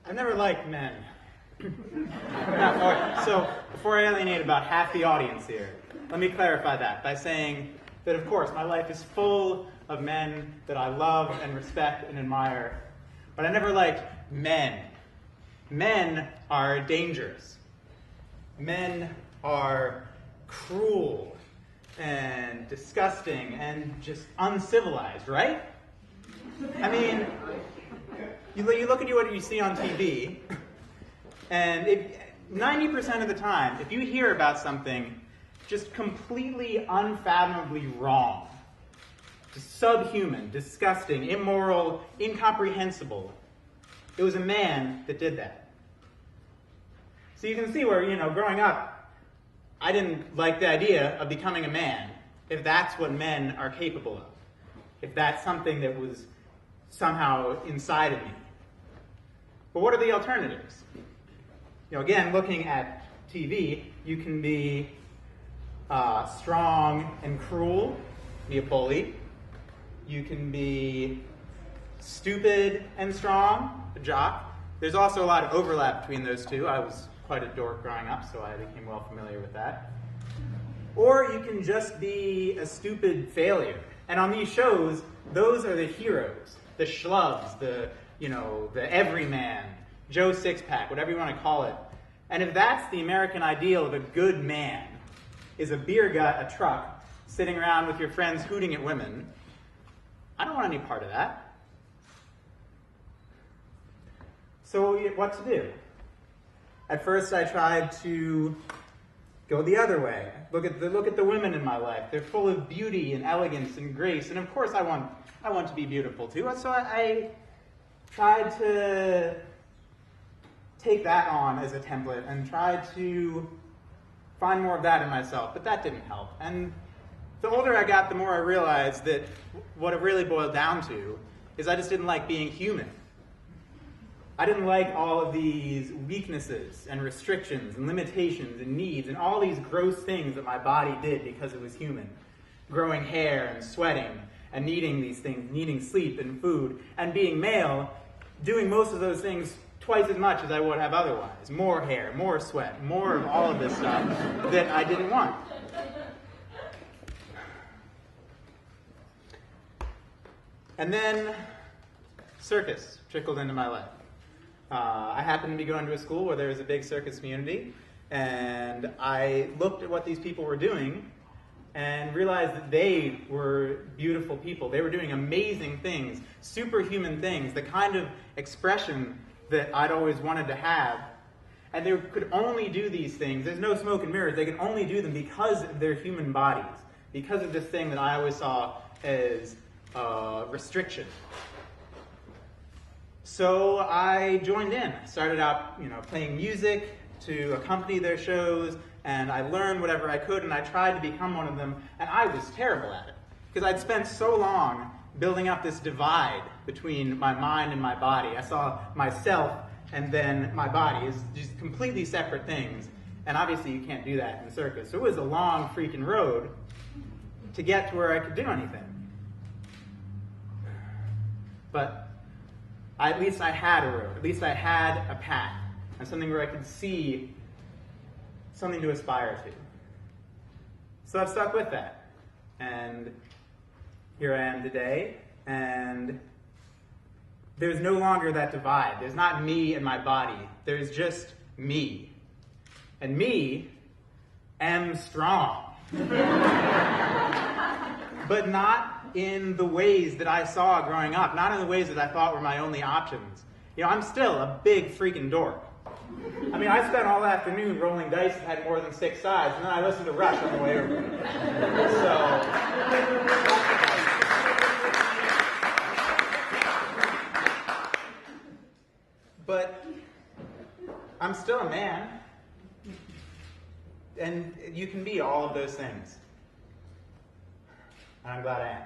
I've never liked men. So, before I alienate about half the audience here, let me clarify that by saying that, of course, my life is full of men that I love and respect and admire, but I never liked men. Men are dangerous. Men are cruel and disgusting and just uncivilized, right? I mean, you look at what you see on TV, and 90% of the time, if you hear about something just completely unfathomably wrong, just subhuman, disgusting, immoral, incomprehensible, it was a man that did that. So you can see where, growing up, I didn't like the idea of becoming a man, if that's what men are capable of, if that's something that was somehow inside of me. But what are the alternatives? Again, looking at TV, you can be strong and cruel, be a bully. You can be stupid and strong, a jock. There's also a lot of overlap between those two. I was quite a dork growing up, so I became well familiar with that. Or you can just be a stupid failure. And on these shows, those are the heroes, the schlubs, the everyman, Joe Sixpack, whatever you want to call it. And if that's the American ideal of a good man, is a beer gut, a truck, sitting around with your friends hooting at women, I don't want any part of that. So what to do? At first I tried to go the other way. Look at the women in my life. They're full of beauty and elegance and grace, and of course I want to be beautiful too. So I tried to take that on as a template and try to find more of that in myself, but that didn't help. And the older I got, the more I realized that what it really boiled down to is I just didn't like being human. I didn't like all of these weaknesses and restrictions and limitations and needs and all these gross things that my body did because it was human. Growing hair and sweating and needing these things, needing sleep and food, and being male, doing most of those things twice as much as I would have otherwise. More hair, more sweat, more of all of this stuff that I didn't want. And then circus trickled into my life. I happened to be going to a school where there was a big circus community, and I looked at what these people were doing and realized that they were beautiful people. They were doing amazing things, superhuman things, the kind of expression that I'd always wanted to have. And they could only do these things. There's no smoke and mirrors. They could only do them because of their human bodies, because of this thing that I always saw as restriction. So I joined in. I started out, playing music to accompany their shows, and I learned whatever I could, and I tried to become one of them, and I was terrible at it, because I'd spent so long building up this divide between my mind and my body. I saw myself and then my body as just completely separate things, and obviously you can't do that in circus. So it was a long freaking road to get to where I could do anything. But at least I had a road. At least I had a path and something where I could see something to aspire to. So I've stuck with that. And here I am today, and there's no longer that divide. There's not me and my body. There's just me. And me am strong. But not in the ways that I saw growing up, not in the ways that I thought were my only options. I'm still a big freaking dork. I mean, I spent all afternoon rolling dice that had more than 6 sides, and then I listened to Rush on the way over. But I'm still a man, and you can be all of those things. And I'm glad I am.